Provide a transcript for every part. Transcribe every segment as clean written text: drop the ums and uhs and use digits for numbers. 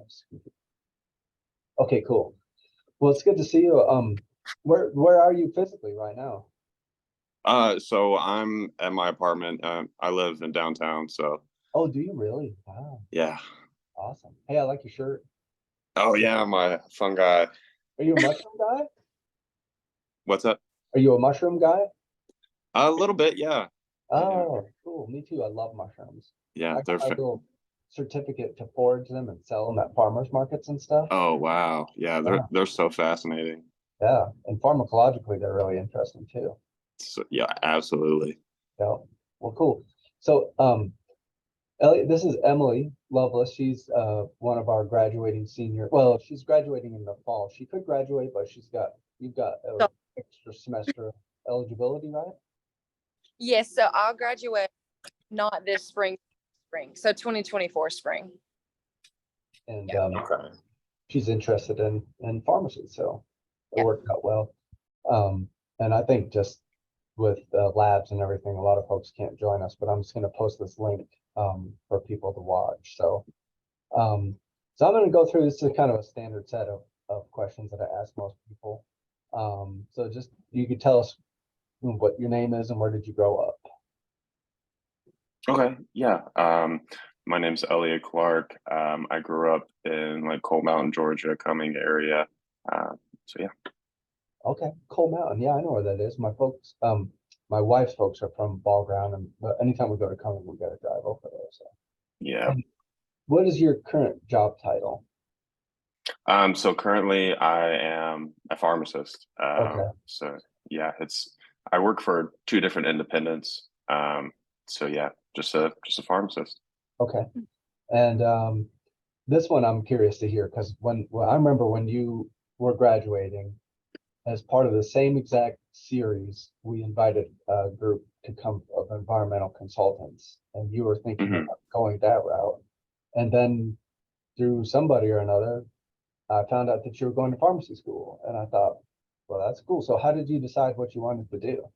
Nice. Okay, cool. Well, it's good to see you. Where are you physically right now? So I'm at my apartment. I live in downtown, so Oh, do you really? Wow, yeah. awesome. Hey, I like your shirt. Oh yeah, my fun guy. Are you a mushroom guy? What's up? Are you a mushroom guy? A little bit, yeah. Yeah, Oh, cool. Me too. I love mushrooms. yeah. I got my little certificate to forage them and sell them at farmers markets and stuff. Oh wow, yeah. They're Yeah, they're so fascinating. yeah. And pharmacologically, they're really interesting too. So, yeah, absolutely. Yeah. Well, cool. So, Elliot, this is Emily Lovelace. She's one of our graduating senior. Well, she's graduating in the fall. She could graduate, but you've got So, an extra semester eligibility, right? yes, so I'll graduate not this spring. So 2024 spring. And Yeah. Okay. she's interested in pharmacy, so it Yeah. worked out well. And I think just with labs and everything, a lot of folks can't join us, but I'm just going to post this link for people to watch. Um, so I'm going to go through this is kind of a standard set of questions that I ask most people. So just you could tell us what your name is and where did you grow up? Okay. Yeah. My name's Elliott Clark. I grew up in like Coal Mountain, Georgia, Cumming area. So yeah. Okay, Coal Mountain. Yeah, I know where that is. My wife's folks are from Ball Ground, and anytime we go to Cumming, we got to drive over there. So, Yeah. and what is your current job title? So currently I am a pharmacist. Okay, So yeah, I work for two different independents. So yeah, just a pharmacist. okay. And this one I'm curious to hear because well, I remember when you were graduating, as part of the same exact series, we invited a group to come of environmental consultants, and you were thinking Hmm. about going that route. And then through somebody or another, I found out that you were going to pharmacy school, and I thought, well, that's cool. So how did you decide what you wanted to do?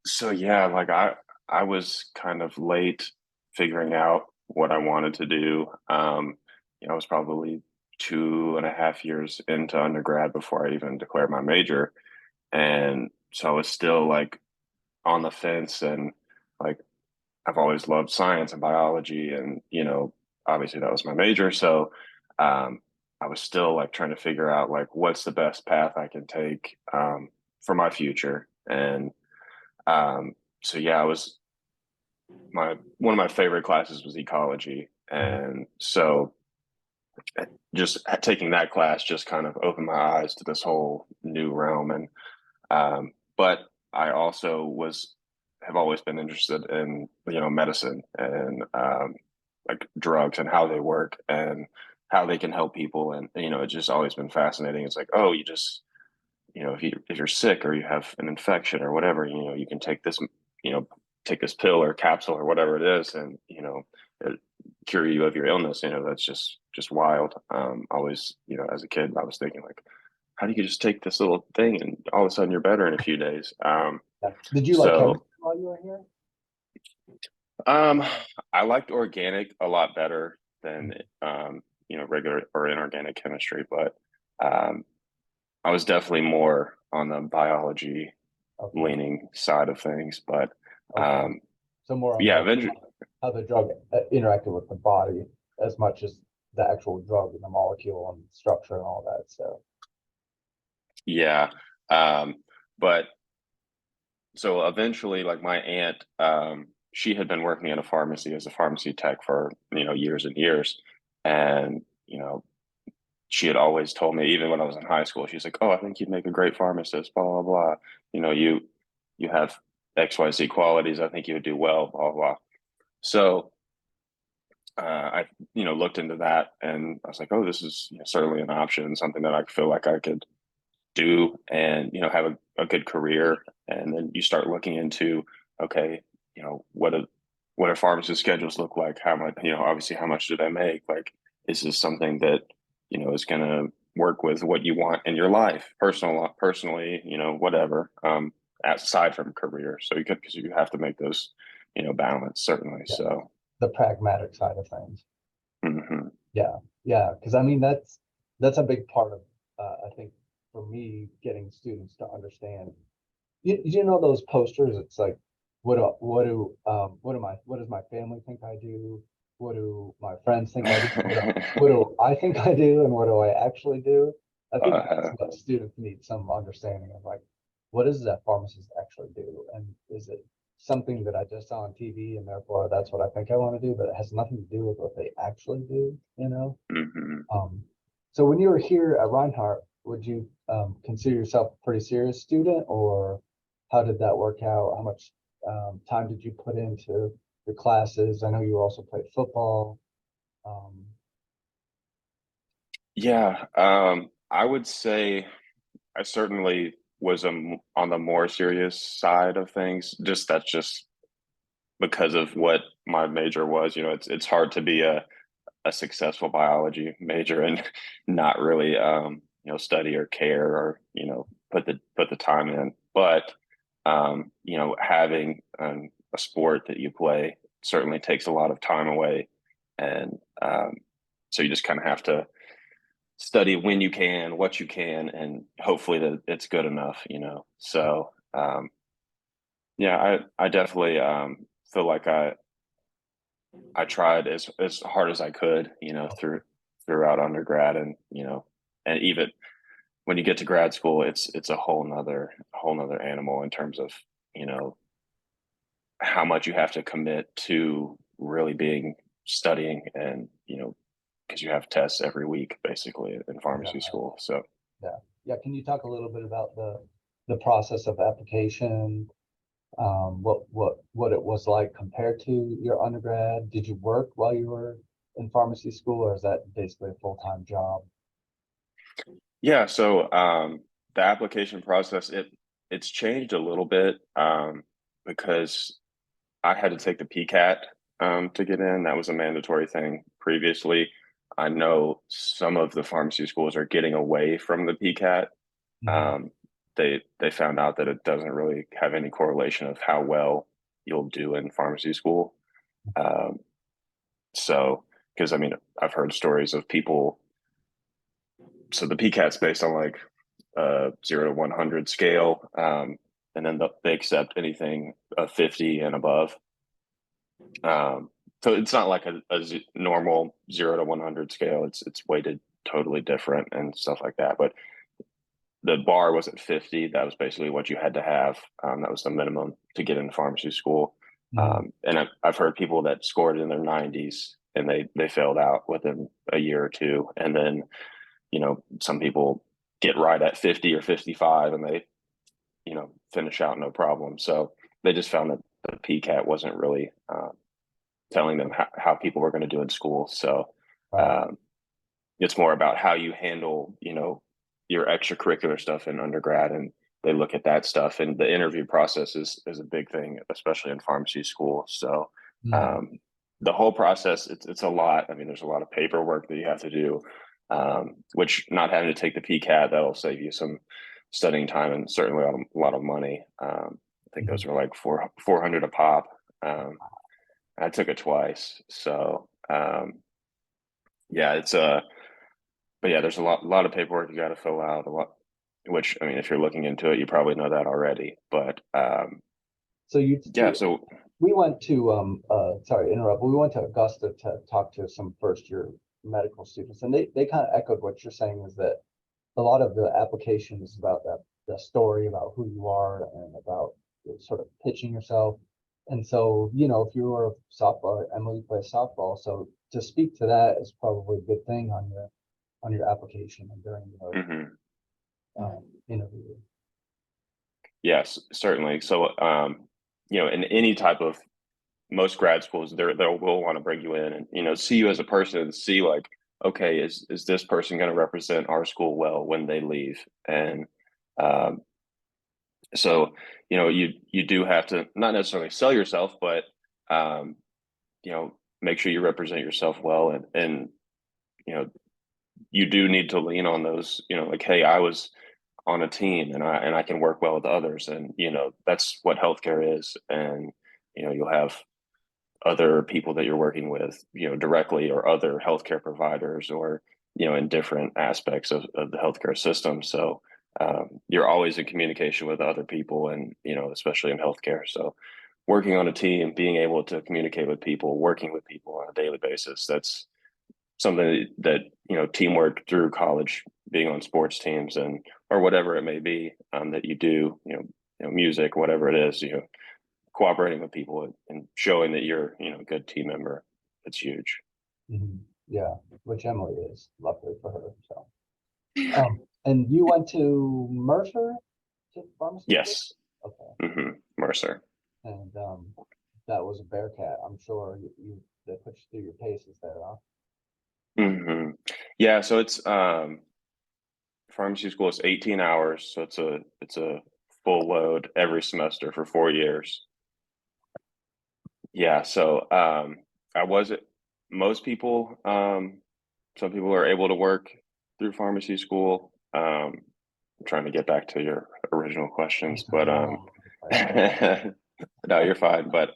So yeah, like I was kind of late figuring out what I wanted to do. I was probably 2.5 years into undergrad before I even declared my major. And so I was still like on the fence and like I've always loved science and biology and obviously that was my major. So um I was still like trying to figure out like what's the best path I can take for my future. And um so yeah, I was my one of my favorite classes was ecology. Mhm. And so just taking that class just kind of opened my eyes to this whole new realm. And but I also was have always been interested in medicine and like drugs and how they work and how they can help people. And it's just always been fascinating. It's like, oh, you just if you're sick or you have an infection or whatever, you can take this you know take this pill or capsule or whatever it is, and it cure you of your illness. That's just wild. Always, as a kid, I was thinking like, how do you just take this little thing and all of a sudden you're better in a few days? Yeah. Did you like So chemistry while you were here? um, I liked organic a lot better than regular or inorganic chemistry, but um, I was definitely more on the biology Okay, leaning side of things. But okay. um, So more on yeah, the eventually, how the drug interacted with the body as much as the actual drug and the molecule and structure and all that. So, yeah. Um, but so eventually, like my aunt, she had been working in a pharmacy as a pharmacy tech for years and years, and she had always told me, even when I was in high school, she's like, "Oh, I think you'd make a great pharmacist." Blah blah blah. You have XYZ qualities. I think you would do well. Blah blah. So I looked into that, and I was like, "Oh, this is certainly an option, something that I feel like I could do, and have a good career." And then you start looking into, okay, what do pharmacist schedules look like? How much, obviously, how much do they make? Like, is this something that is going to work with what you want in your life, personally, whatever, aside from career. So because you have to make those balance, certainly. yeah, So the pragmatic side of things. mhm. Yeah, because I mean that's a big part of I think for me getting students to understand. You know those posters? It's like what does my family think I do? What do my friends think I do? What do I think I do, and what do I actually do? I think that's Uh, what students need some understanding of, like, what does that pharmacist actually do, and is it something that I just saw on TV and therefore that's what I think I want to do, but it has nothing to do with what they actually do, you know? mhm. Um, so when you were here at Reinhardt, would you consider yourself a pretty serious student, or how did that work out? How much time did you put into your classes? I know you also played football. Um, Yeah, I would say I certainly was on the more serious side of things. That's just because of what my major was. It's hard to be a successful biology major and not really study or care or put the time in. But having a sport that you play certainly takes a lot of time away, and so you just kind of have to study when you can, what you can, and hopefully that it's good enough. So yeah, I definitely feel like I tried as hard as I could, throughout undergrad, and even when you get to grad school, it's a whole nother animal in terms of, you know, how much you have to commit to really being studying, and because you have tests every week basically in pharmacy yeah, school. So yeah, yeah. Can you talk a little bit about the process of application? What it was like compared to your undergrad? Did you work while you were in pharmacy school, or is that basically a full-time job? yeah, so the application process it's changed a little bit, because I had to take the PCAT to get in. That was a mandatory thing previously. I know some of the pharmacy schools are getting away from the PCAT. Mhm. Um, they found out that it doesn't really have any correlation of how well you'll do in pharmacy school. Um, so, because I mean, I've heard stories of people. So the PCAT's based on like 0 to 100 scale, and then they accept anything 50 and above. Um, so it's not like a normal 0 to 100 scale. It's weighted totally different and stuff like that. But the bar was at 50. That was basically what you had to have. That was the minimum to get into pharmacy school. Mhm. And I've heard people that scored in their 90s and they failed out within a year or two. And then, some people get right at 50 or 55 and they, finish out no problem. So they just found that the PCAT wasn't really telling them how people were going to do in school. So Right. um, it's more about how you handle, your extracurricular stuff in undergrad, and they look at that stuff. And the interview process is a big thing, especially in pharmacy school. So Mhm. um, the whole process, it's a lot. I mean, there's a lot of paperwork that you have to do, which not having to take the PCAT, that'll save you some studying time and certainly a lot of money. I think those Mhm. are like 400 a pop. I took it twice. So yeah, but yeah, there's a lot of paperwork you got to fill out, a lot, which I mean, if you're looking into it, you probably know that already. But So you yeah, so we went to sorry to interrupt, but we went to Augusta to talk to some first year medical students, and they kind of echoed what you're saying, is that a lot of the application is about the story about who you are and about sort of pitching yourself. And so, if you were a softball, Emily plays softball, so to speak to that is probably a good thing on your application and during your mhm. interview. Yes, certainly. So in any type of most grad schools, they will want to bring you in and see you as a person and see like, okay, is this person going to represent our school well when they leave? And um, so you do have to not necessarily sell yourself, but um, make sure you represent yourself well, and you know you do need to lean on those, like, hey, I was on a team and I can work well with others, and that's what healthcare is. And you'll have other people that you're working with, directly, or other healthcare providers, or, in different aspects of the healthcare system. So you're always in communication with other people, and, especially in healthcare. So working on a team, being able to communicate with people, working with people on a daily basis, that's something that, teamwork through college, being on sports teams, and or whatever it may be, that you do, music, whatever it is, cooperating with people and showing that you're, a good team member. It's huge. Yeah, which Emily is, luckily for her. So, and you went to Mercer to pharmacy school? Yes. Okay. Mercer. And that was a Bearcat. I'm sure they put you through your paces there, huh? Yeah, so it's pharmacy school is 18 hours, so it's a full load every semester for 4 years. Yeah, so I wasn't most people, some people are able to work through pharmacy school. I'm trying to get back to your original questions, but no, you're fine. But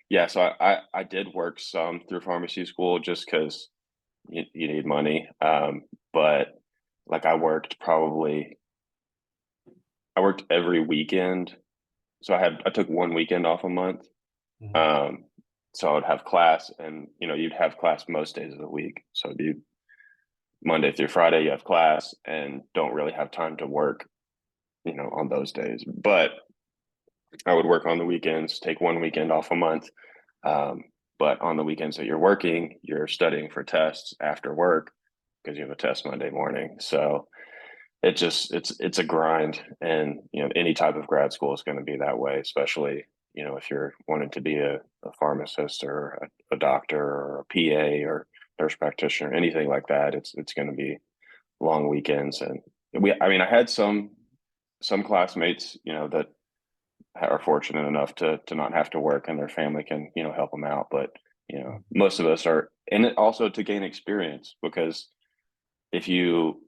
yeah, so I did work some through pharmacy school just because you need money. But like I worked every weekend. So I took one weekend off a month. So I would have class, and you'd have class most days of the week. So it'd be Monday through Friday, you have class and don't really have time to work, on those days. But I would work on the weekends, take one weekend off a month. But on the weekends that you're working, you're studying for tests after work because you have a test Monday morning. So it's a grind, and any type of grad school is going to be that way, especially if you're wanting to be a pharmacist, or a doctor, or a PA, or nurse practitioner, anything like that. It's going to be long weekends. And I had some classmates that are fortunate enough to not have to work, and their family can help them out. But most of us are, and it also to gain experience, because if you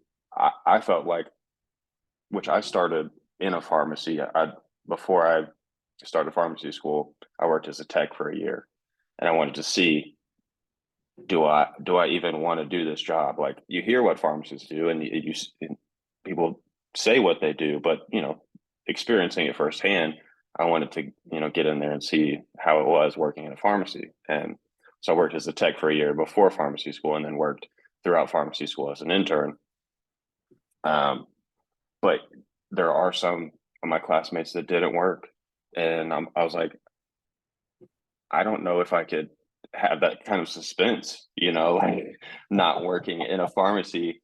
I felt like, which I started in a pharmacy. Before I started pharmacy school, I worked as a tech for a year, and I wanted to see, do I even want to do this job? Like, you hear what pharmacists do, and and people say what they do, but experiencing it firsthand, I wanted to get in there and see how it was working in a pharmacy. And so I worked as a tech for a year before pharmacy school, and then worked throughout pharmacy school as an intern. But there are some of my classmates that didn't work, and I was like, I don't know if I could have that kind of suspense, like not working in a pharmacy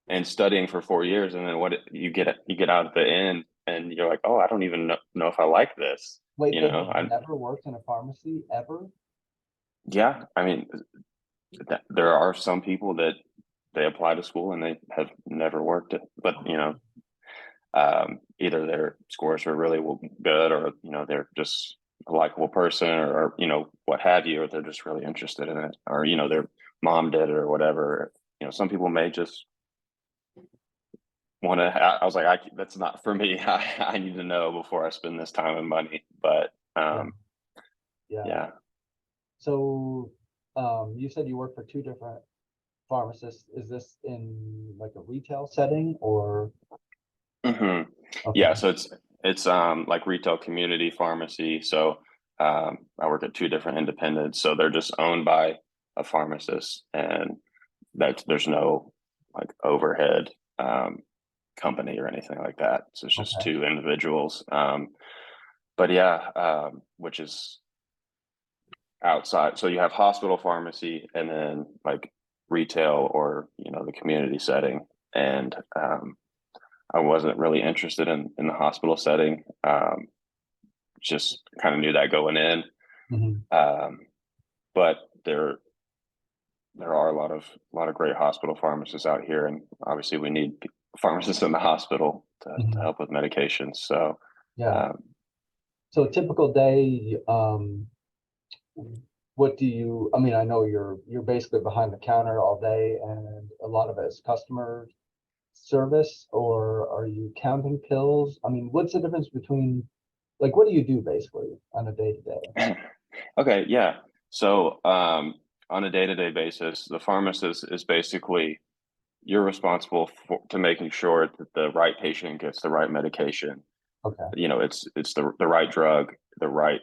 and studying for 4 years, and then you get out at the end, and you're like, oh, I don't even know if I like this. Wait, I never worked in a pharmacy ever? Yeah, there are some people that they apply to school and they have never worked it, but either their scores are really good, or they're just a likable person, or what have you, or they're just really interested in it, or their mom did it, or whatever. Some people may just want to. I was like, that's not for me. I need to know before I spend this time and money. But yeah. So you said you work for two different pharmacists. Is this in like a retail setting, or? Okay. Yeah, so it's like retail community pharmacy. So I work at two different independents, so they're just owned by a pharmacist, and there's no like overhead company or anything like that. So it's just two individuals. But yeah, which is outside. So you have hospital pharmacy, and then like retail, or the community setting. And I wasn't really interested in the hospital setting. Just kind of knew that going in. But there are a lot of great hospital pharmacists out here, and obviously we need pharmacists in the hospital to help with medications. So so a typical day, what do you? I know you're basically behind the counter all day, and a lot of it is customer service, or are you counting pills? What's the difference between, like, what do you do basically on a day to day? Okay, yeah. So on a day-to-day basis, the pharmacist is basically, you're responsible to making sure that the right patient gets the right medication. Okay. It's the right drug, the right,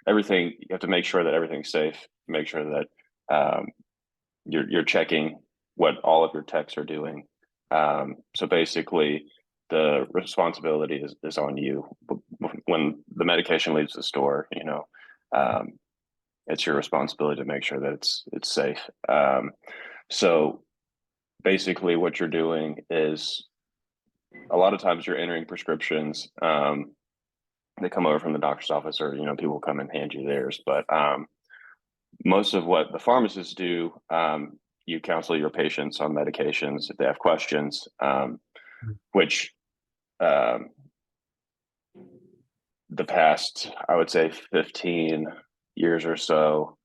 everything. You have to make sure that everything's safe, make sure that you're checking what all of your techs are doing. So basically, the responsibility is on you when the medication leaves the store. It's your responsibility to make sure that it's safe. So basically, what you're doing is, a lot of times you're entering prescriptions. They come over from the doctor's office, or people come and hand you theirs. But most of what the pharmacists do, you counsel your patients on medications if they have questions, which the past, I would say, 15 years or so,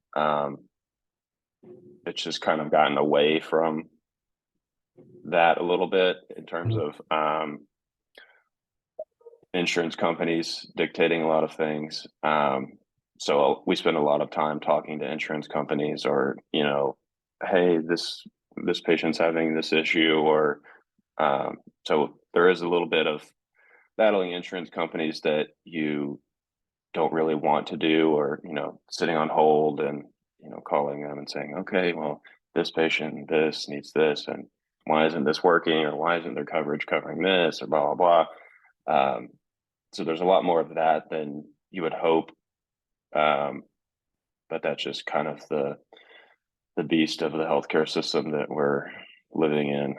it's just kind of gotten away from that a little bit in terms of insurance companies dictating a lot of things. So we spend a lot of time talking to insurance companies, or, hey, this patient's having this issue, or so there is a little bit of battling insurance companies that you don't really want to do, or, sitting on hold and, calling them and saying, okay, well, this patient, this needs this, and why isn't this working, or why isn't their coverage covering this, or blah, blah, blah. So there's a lot more of that than you would hope. But that's just kind of the beast of the healthcare system that we're living in.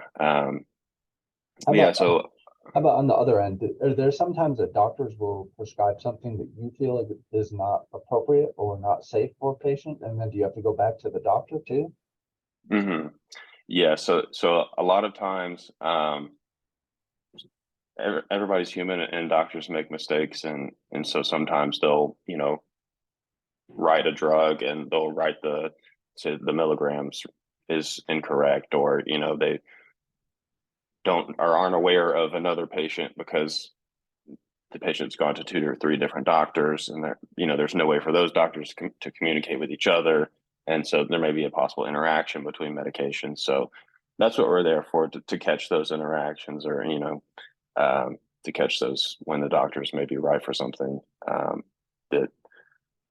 So how about on the other end? Are there sometimes that doctors will prescribe something that you feel like is not appropriate or not safe for a patient, and then do you have to go back to the doctor too? Mm-hmm. Yeah, so a lot of times, everybody's human, and doctors make mistakes, and so sometimes they'll write a drug, and they'll write the milligrams is incorrect, or they don't, or aren't aware of another patient because the patient's gone to 2 or 3 different doctors, and there's no way for those doctors to communicate with each other, and so there may be a possible interaction between medications. So that's what we're there for, to catch those interactions, or to catch those when the doctors may be right for something that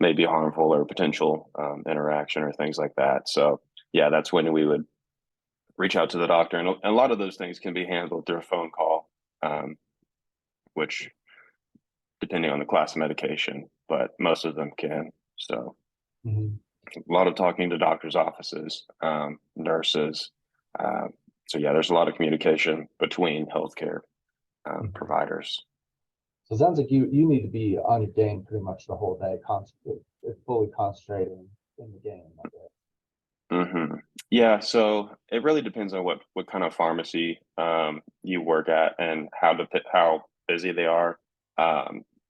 may be harmful, or potential interaction, or things like that. So yeah, that's when we would reach out to the doctor, and a lot of those things can be handled through a phone call, which, depending on the class of medication, but most of them can. So a lot of talking to doctors' offices, nurses. So yeah, there's a lot of communication between healthcare providers. So it sounds like you need to be on your game pretty much the whole day, fully concentrating in the game. Mm-hmm. Yeah, so it really depends on what kind of pharmacy you work at, and how busy they are.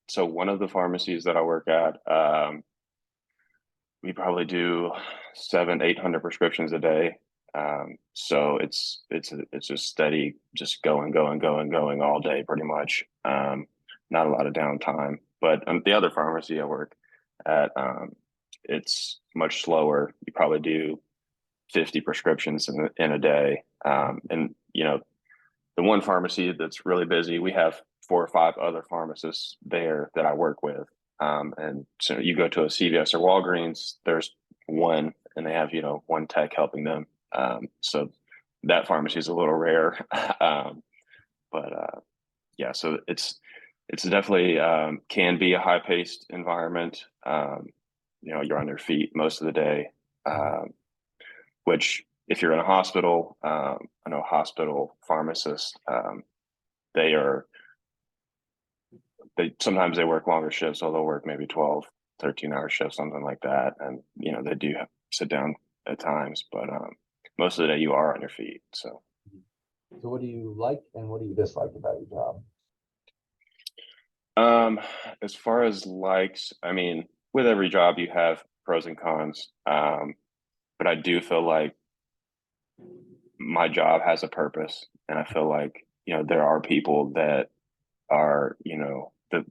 So one of the pharmacies that I work at, we probably do 700-800 prescriptions a day. So it's just steady, just going all day, pretty much. Not a lot of downtime. But the other pharmacy I work at, it's much slower. You probably do 50 prescriptions in a day. And the one pharmacy that's really busy, we have 4 or 5 other pharmacists there that I work with. And so you go to a CVS or Walgreens, there's one, and they have, one tech helping them. So that pharmacy is a little rare. But yeah, so it's definitely can be a high paced environment. You're on your feet most of the day, which, if you're in a hospital, I know hospital pharmacists, sometimes they work longer shifts, so they'll work maybe 12, 13-hour shifts, something like that. And, they do have to sit down at times, but most of the day you are on your feet. So what do you like and what do you dislike about your job? As far as likes, I mean, with every job you have pros and cons. But I do feel like my job has a purpose, and I feel like, there are people that are, that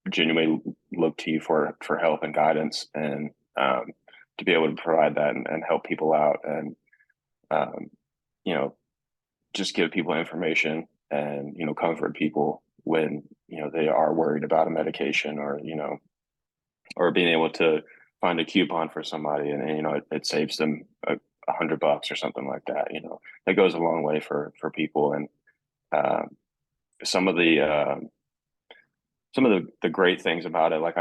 genuinely look to you for help and guidance, and to be able to provide that and help people out and, you know, just give people information and, you know, comfort people when, you know, they are worried about a medication or, you know, or being able to find a coupon for somebody and you know, it saves them $100 or something like that. You know, that goes a long way for people. And um, some of the great things about it, like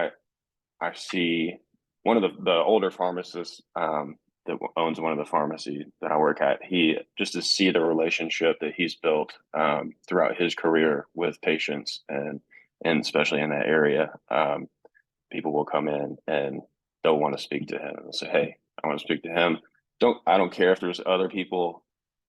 I see one of the older pharmacists that owns one of the pharmacy that I work at. He just to see the relationship that he's built throughout his career with patients and especially in that area, people will come in and they'll want to speak to him and say, "Hey, I want to speak to him. I don't care if there's other people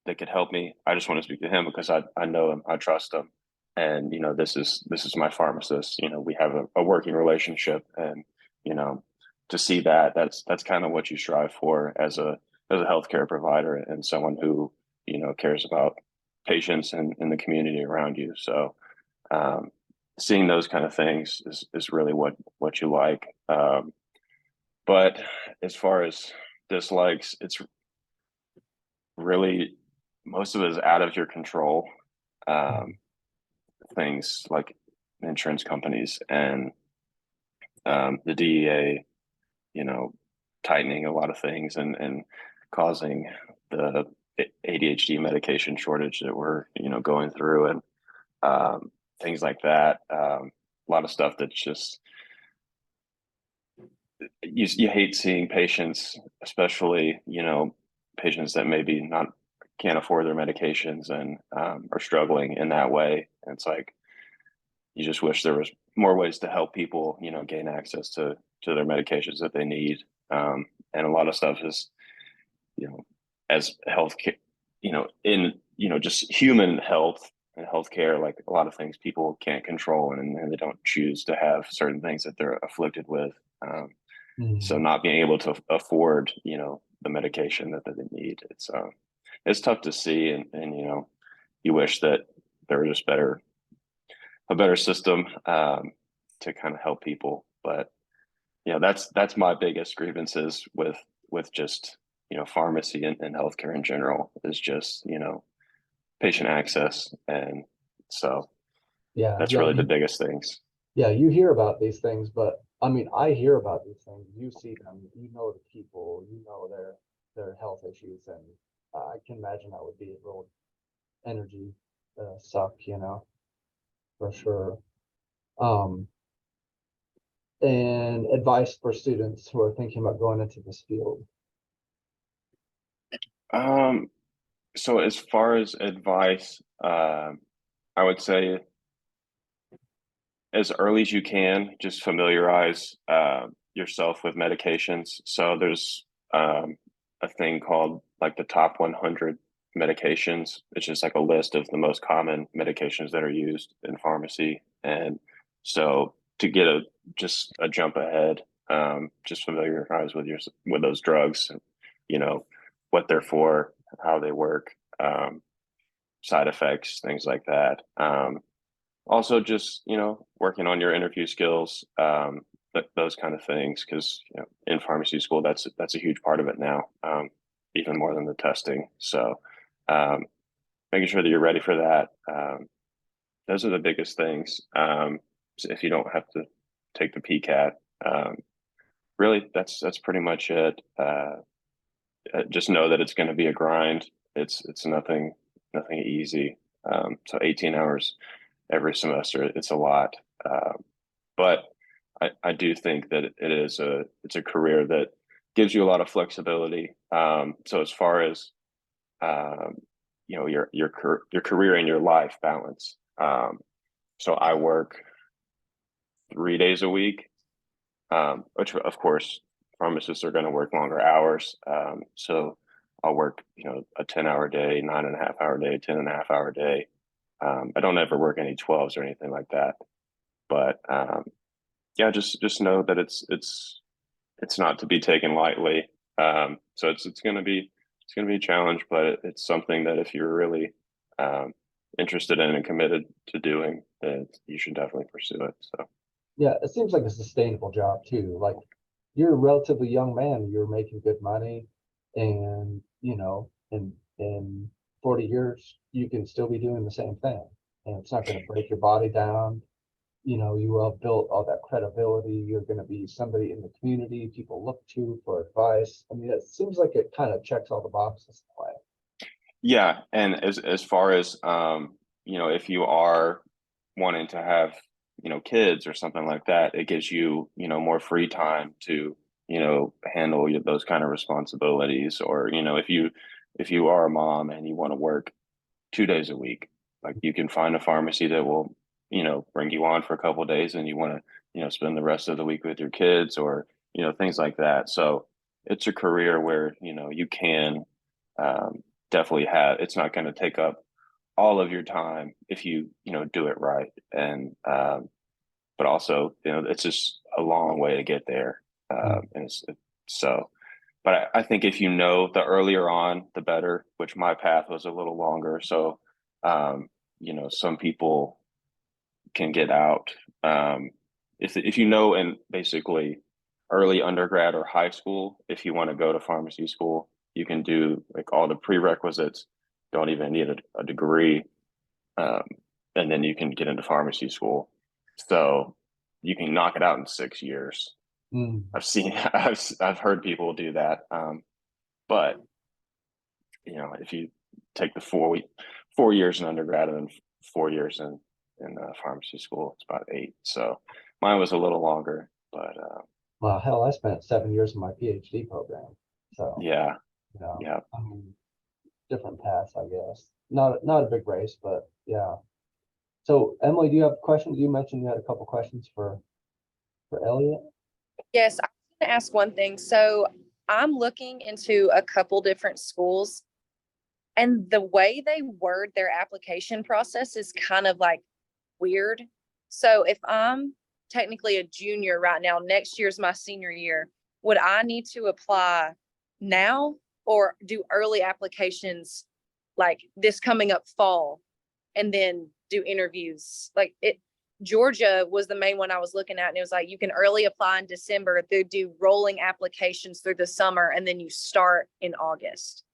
that could help me. I just want to speak to him because I know him, I trust him, and you know this is my pharmacist. You know we have a working relationship, and you know to see that's kind of what you strive for as a healthcare provider and someone who you know cares about patients and the community around you. So um, seeing those kind of things is really what you like. But as far as dislikes, it's really most of it is out of your control. Um, things like insurance companies and the DEA, you know, tightening a lot of things and causing the ADHD medication shortage that we're, you know, going through and things like that. A lot of stuff that's just you hate seeing patients, especially you know patients that maybe not can't afford their medications and are struggling in that way. And it's like you just wish there was more ways to help people, you know, gain access to their medications that they need. And a lot of stuff is, you know, as healthcare, you know, in you know just human health and healthcare, like a lot of things people can't control and they don't choose to have certain things that they're afflicted with. So not being able to afford, you know, the medication that they need, it's tough to see, and you know, you wish that there was just a better system to kind of help people. But you know, that's my biggest grievances with just you know pharmacy and healthcare in general is just you know patient access, and so Yeah, that's yeah, really the biggest things. yeah. You hear about these things, but I mean, I hear about these things. You see them. You know the people. You know their health issues, and I can imagine that would be a real energy suck, you know, for sure. Um, and advice for students who are thinking about going into this field. Um, so as far as advice, I would say as early as you can, just familiarize yourself with medications. So there's a thing called like the top 100 medications. It's just like a list of the most common medications that are used in pharmacy. And so to get just a jump ahead, just familiarize with those drugs, you know, what they're for, how they work, side effects, things like that. Also just you know working on your interview skills, those kind of things, because you know in pharmacy school that's a huge part of it now, even more than the testing. So making sure that you're ready for that, those are the biggest things. So if you don't have to take the PCAT, really that's pretty much it. Just know that it's going to be a grind. It's nothing easy. So 18 hours every semester, it's a lot. But I do think that it's a career that gives you a lot of flexibility. So as far as you know your career and your life balance. So I work 3 days a week, which of course pharmacists are going to work longer hours. So I'll work you know a 10-hour day, 9.5 hour day, 10.5 hour day. I don't ever work any 12s or anything like that. But yeah, just know that it's not to be taken lightly. So it's gonna be a challenge, but it's something that if you're really interested in and committed to doing, then you should definitely pursue it. So Yeah, it seems like a sustainable job too. Like, you're a relatively young man, you're making good money, and you know, in 40 years, you can still be doing the same thing, and it's not going to break your body down. You know, you will have built all that credibility. You're going to be somebody in the community people look to for advice. I mean, it seems like it kind of checks all the boxes in a way. Yeah, and as far as you know, if you are wanting to have, you know, kids or something like that, it gives you, you know, more free time to, you know, handle those kind of responsibilities. Or, you know, if you are a mom and you want to work 2 days a week, like you can find a pharmacy that will, you know, bring you on for a couple of days, and you want to, you know, spend the rest of the week with your kids, or, you know, things like that. So it's a career where, you know, you can definitely have, it's not going to take up all of your time if you know, do it right. And but also, you know, it's just a long way to get there. And so, but I think if you know, the earlier on, the better, which my path was a little longer. So, you know, some people can get out. If you know, in basically early undergrad or high school, if you want to go to pharmacy school, you can do like all the prerequisites, don't even need a degree. Um, and then you can get into pharmacy school. So you can knock it out in 6 years. Mm. I've seen, I've heard people do that. But you know, if you take the 4 years in undergrad and then 4 years in pharmacy school, it's about 8. So mine was a little longer, but Well, hell, I spent 7 years in my PhD program. So, yeah, you know, yeah. I mean, different paths, I guess. Not a big race, but yeah. So, Emily, do you have questions? You mentioned you had a couple questions for Elliott. Yes, I was going to ask one thing. So I'm looking into a couple different schools, and the way they word their application process is kind of like weird. So if I'm technically a junior right now, next year's my senior year, would I need to apply now or do early applications like this coming up fall and then do interviews? Like it, Georgia was the main one I was looking at, and it was like you can early apply in December, they do rolling applications through the summer, and then you start in August.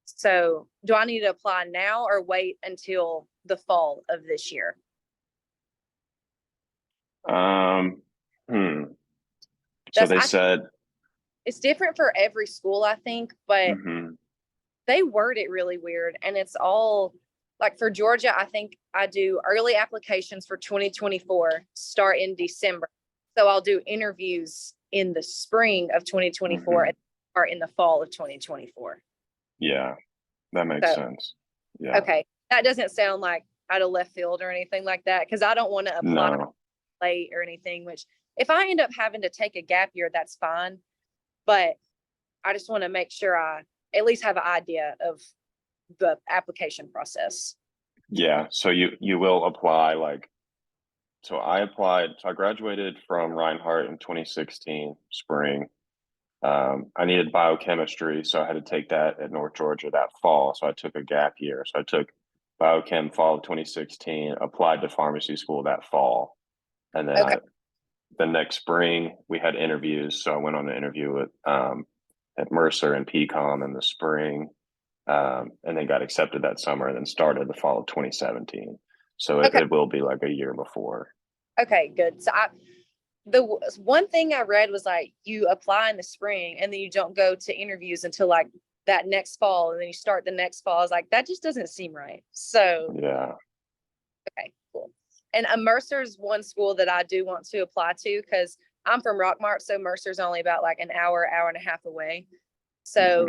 So do I need to apply now or wait until the fall of this year? Um, hmm. So That's they said, it's different for every school, I think, but mhm, they word it really weird. And it's all like for Georgia, I think I do early applications for 2024 start in December. So I'll do interviews in the spring of 2024 and start in the fall of 2024. yeah, that makes So, sense. Yeah, okay. That doesn't sound like out of left field or anything like that, because I don't want to apply no, late or anything, which if I end up having to take a gap year, that's fine. But I just want to make sure I at least have an idea of the application process. yeah. So you will apply like, so I applied. So I graduated from Reinhardt in 2016 spring. I needed biochemistry, so I had to take that at North Georgia that fall. So I took a gap year. So I took biochem fall of 2016, applied to pharmacy school that fall, and then Okay. the next spring we had interviews. So I went on an interview with at Mercer and PCOM in the spring, and then got accepted that summer, and then started the fall of 2017. So Okay. it will be like a year before. Okay, good. So the one thing I read was like you apply in the spring and then you don't go to interviews until like that next fall, and then you start the next fall. I was like, that just doesn't seem right. So, Yeah. okay, cool. And Mercer's one school that I do want to apply to because I'm from Rockmart, so Mercer's only about like an hour and a half away. So,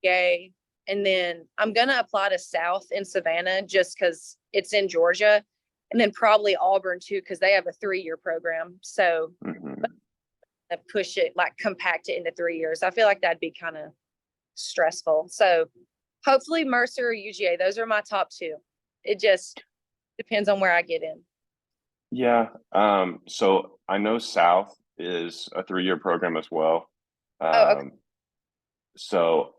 yay. And then I'm going to apply to South in Savannah just because it's in Georgia. And then probably Auburn too, because they have a 3-year program. So push it, like compact it into 3 years. I feel like that'd be kind of stressful. So hopefully Mercer or UGA, those are my top 2. It just depends on where I get in. Yeah. So I know South is a 3-year program as well. Oh, okay. So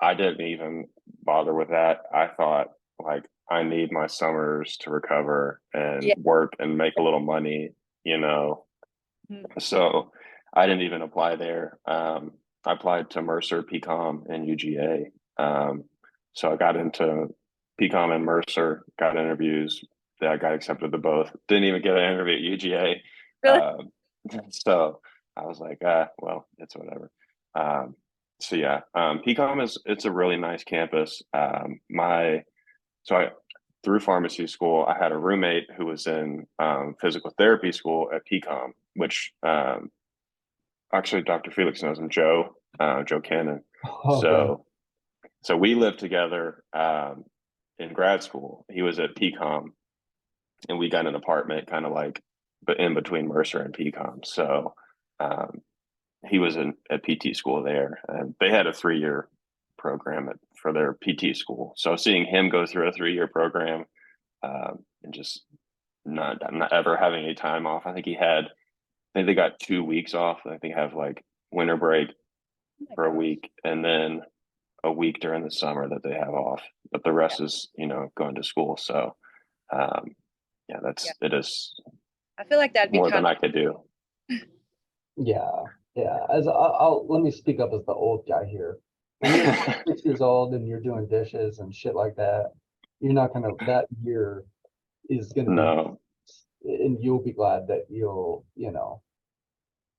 I didn't even bother with that. I thought like I need my summers to recover and Yeah. work and make a little money, you know. Mhm. So I didn't even apply there. I applied to Mercer, PCOM, and UGA. So I got into PCOM and Mercer, got interviews. That I got accepted to both. Didn't even get an interview at UGA. Really? So I was like, well, it's whatever. So yeah, PCOM it's a really nice campus. Through pharmacy school, I had a roommate who was in physical therapy school at PCOM, which actually Dr. Felix knows him, Joe Cannon. Okay. So we lived together in grad school. He was at PCOM, and we got an apartment kind of like but in between Mercer and PCOM. So he was at PT school there, and they had a 3-year program for their PT school. So seeing him go through a 3-year program and just not ever having any time off. I think they got 2 weeks off. I think have like winter break for a week, and then a week during the summer that they have off. But the rest is going to school. So yeah, it is I feel like that'd be more kind than of I could do. Yeah. As I'll let me speak up as the old guy here. When you're 6 years old and you're doing dishes and shit like that, you're not gonna. That year is gonna No. be, and you'll be glad that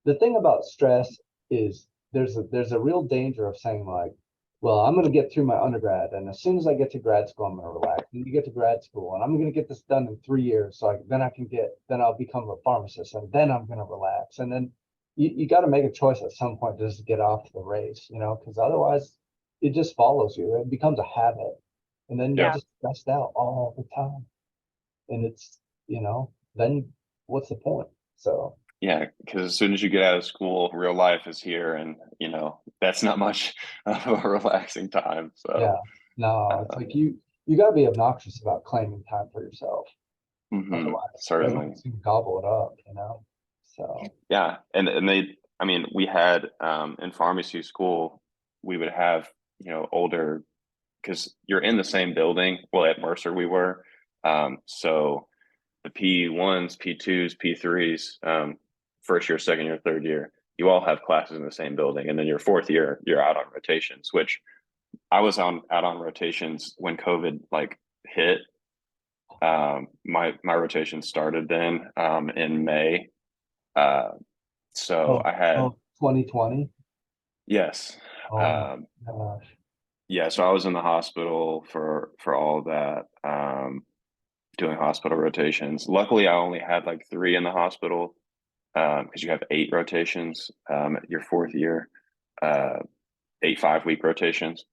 the thing about stress is there's a real danger of saying like, well, I'm going to get through my undergrad, and as soon as I get to grad school, I'm going to relax. And you get to grad school, and I'm going to get this done in 3 years, so then I'll become a pharmacist, and then I'm going to relax. And then you got to make a choice at some point just to get off the race, because otherwise it just follows you. It becomes a habit, and then you're Yeah. just stressed out all the time. And it's then what's the point? So. Yeah, because as soon as you get out of school, real life is here, and that's not much of a relaxing time. So Yeah, no, it's like you got to be obnoxious about claiming time for yourself. Otherwise, certainly, everyone's gonna gobble it up. So yeah, and I mean, we had in pharmacy school, we would have older, because you're in the same building. Well, at Mercer we were, so the P1s, P2s, P3s, first year, second year, third year, you all have classes in the same building, and then your fourth year, you're out on rotations. Which I was out on rotations when COVID like hit. My rotation started then in May. So I had 2020. yes. Oh my gosh. Yeah, so I was in the hospital for all of that, doing hospital rotations. Luckily, I only had like 3 in the hospital because you have 8 rotations your fourth year, 8 5-week rotations.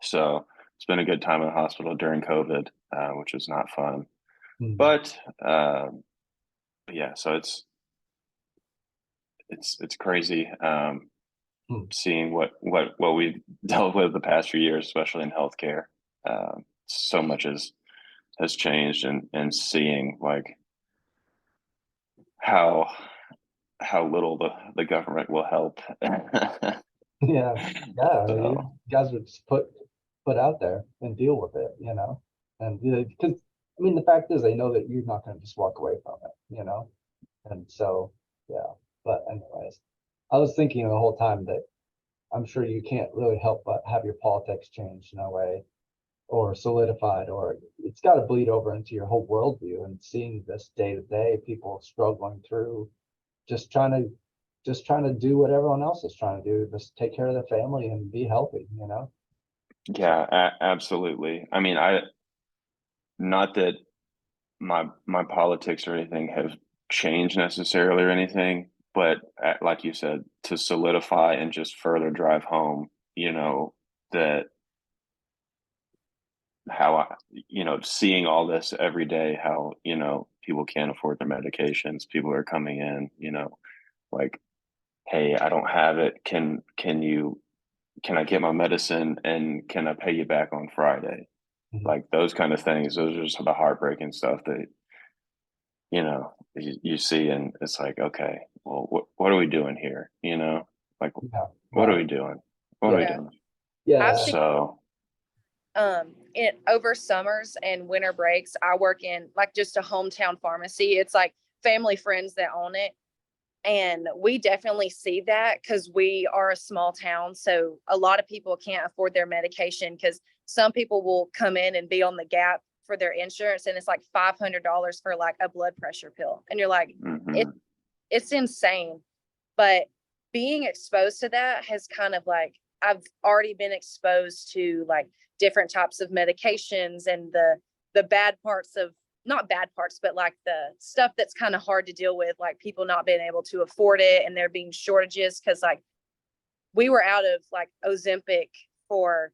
So it's been a good time in the hospital during COVID, which was not fun. But yeah, so it's crazy seeing what we've dealt with the past few years, especially in healthcare. So much has changed, and seeing like how little the government will help. Yeah, So, you guys would just put out there and deal with it. And because I mean the fact is they know that you're not going to just walk away from it. And so yeah. But anyways, I was thinking the whole time that I'm sure you can't really help but have your politics changed in a way or solidified, or it's got to bleed over into your whole worldview. And seeing this day to day, people struggling through, just trying to do what everyone else is trying to do, just take care of their family and be healthy. yeah, absolutely. I mean, not that my politics or anything have changed necessarily or anything, but like you said, to solidify and just further drive home, that how seeing all this every day, how people can't afford their medications, people are coming in, like, hey, I don't have it, can I get my medicine, and can I pay you back on Friday? Mhm. Like those kind of things, those are just the heartbreaking stuff that you see, and it's like, okay, well, what are we doing here? Like, Yeah, what are right. we doing? What are we Yeah. doing? Yeah. I've seen So over summers and winter breaks, I work in like just a hometown pharmacy. It's like family friends that own it. And we definitely see that because we are a small town. So a lot of people can't afford their medication because some people will come in and be on the gap for their insurance. And it's like $500 for like a blood pressure pill. And you're like, it's insane. But being exposed to that has kind of like, I've already been exposed to like different types of medications and the bad parts of, not bad parts, but like the stuff that's kind of hard to deal with, like people not being able to afford it and there being shortages. Cause like we were out of like Ozempic for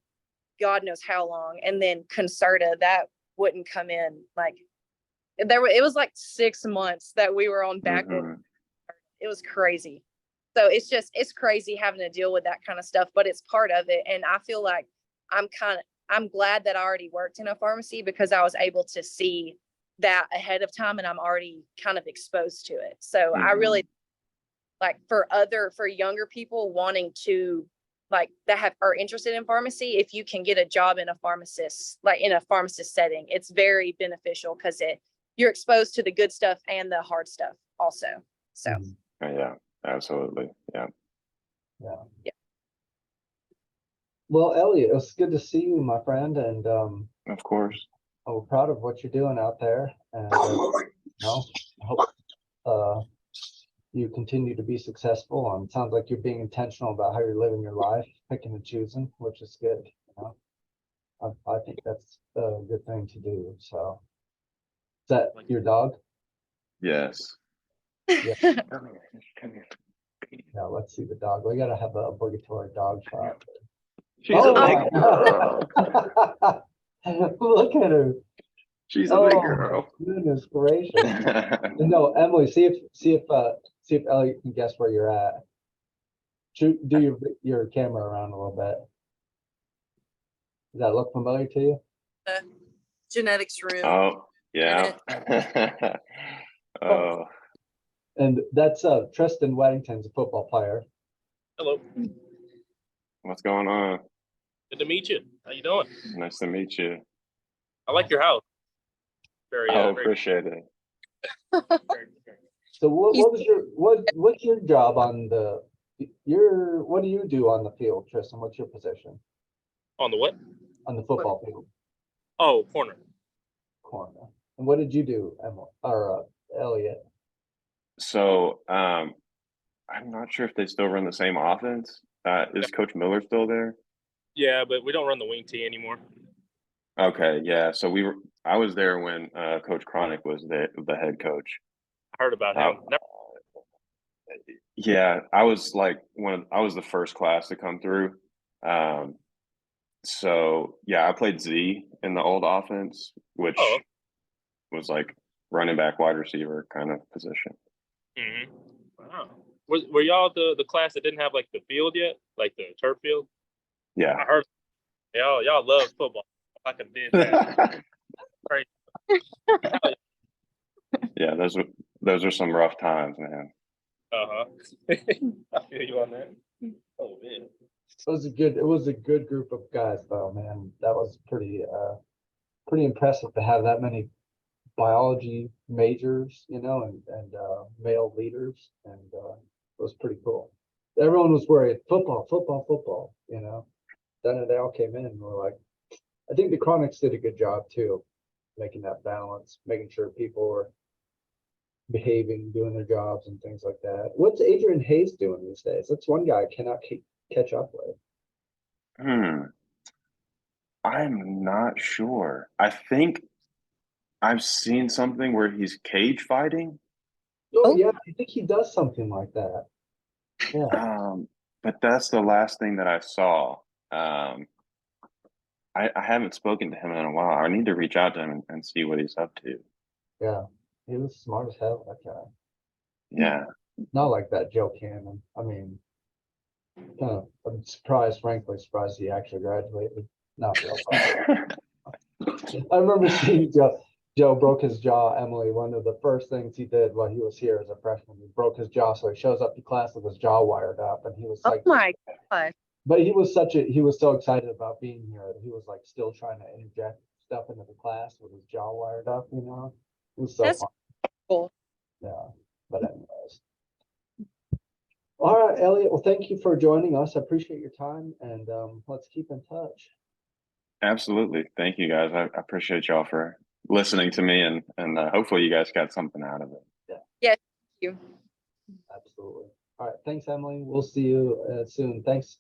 God knows how long. And then Concerta, that wouldn't come in. Like it was like 6 months that we were on back. It was crazy. So it's crazy having to deal with that kind of stuff, but it's part of it. And I feel like I'm glad that I already worked in a pharmacy because I was able to see that ahead of time and I'm already kind of exposed to it. So I really like for younger people wanting to like that are interested in pharmacy, if you can get a job in a pharmacist, like in a pharmacist setting, it's very beneficial because you're exposed to the good stuff and the hard stuff also. So yeah, absolutely. Yeah. Well, Elliot, it's good to see you, my friend, and of course. we're proud of what you're doing out there, and I hope you continue to be successful. It sounds like you're being intentional about how you're living your life, picking and choosing, which is good. I think that's a good thing to do. So, is that your dog? Yes. Yeah. Come here. Yeah, let's see the dog. We gotta have an obligatory dog shot. She's a big girl. Look at her. She's a big girl. Goodness gracious. No, Emily, see if Elliot can guess where you're at. Do your camera around a little bit. Does that look familiar to you? Genetics room. Oh, yeah. Oh. And that's Tristan Weddington's a football player. Hello. What's going on? Good to meet you. How you doing? Nice to meet you. I like your house. Very. Appreciate it. So what's your job on what do you do on the field, Tristan? What's your position? On the what? On the football field. Oh, corner. And what did you do, Emily or Elliot? So I'm not sure if they still run the same offense. Is Coach Miller still there? Yeah, but we don't run the wing tee anymore. Okay, yeah. So I was there when Coach Cronick was the head coach. I heard about him. Yeah, I was like I was the first class to come through. So yeah, I played Z in the old offense, which was like running back, wide receiver kind of position. Wow. Were y'all the class that didn't have like the field yet, like the turf field? Yeah. I heard y'all love football. I could did that. Right. Yeah, those are some rough times, man. I feel you on that. Oh man. It was a good group of guys though, man. That was pretty impressive to have that many biology majors, and male leaders, and it was pretty cool. Everyone was worried, football, Then they all came in and were like, I think the Chronics did a good job too, making that balance, making sure people were behaving, doing their jobs and things like that. What's Adrian Hayes doing these days? That's one guy I cannot catch up with. I'm not sure. I think I've seen something where he's cage fighting. Oh yeah, I think he does something like that. Yeah. But that's the last thing that I saw. I haven't spoken to him in a while. I need to reach out to him and see what he's up to. Yeah, he was smart as hell, that guy. Yeah. Not like that Joe Cannon. I mean, I'm frankly surprised he actually graduated. Not real. I remember seeing Joe broke his jaw. Emily, one of the first things he did while he was here as a freshman, he broke his jaw. So he shows up to class with his jaw wired up, and he was like, "Oh my God!" But he was so excited about being here that he was like still trying to interject stuff into the class with his jaw wired up. It was so That's fun. cool. Yeah, but anyways, All right, Elliot. Well, thank you for joining us. I appreciate your time, and let's keep in touch. Absolutely. Thank you guys. I appreciate y'all for listening to me, and hopefully you guys got something out of it. Thank you. Absolutely. All right. Thanks, Emily. We'll see you soon. Thanks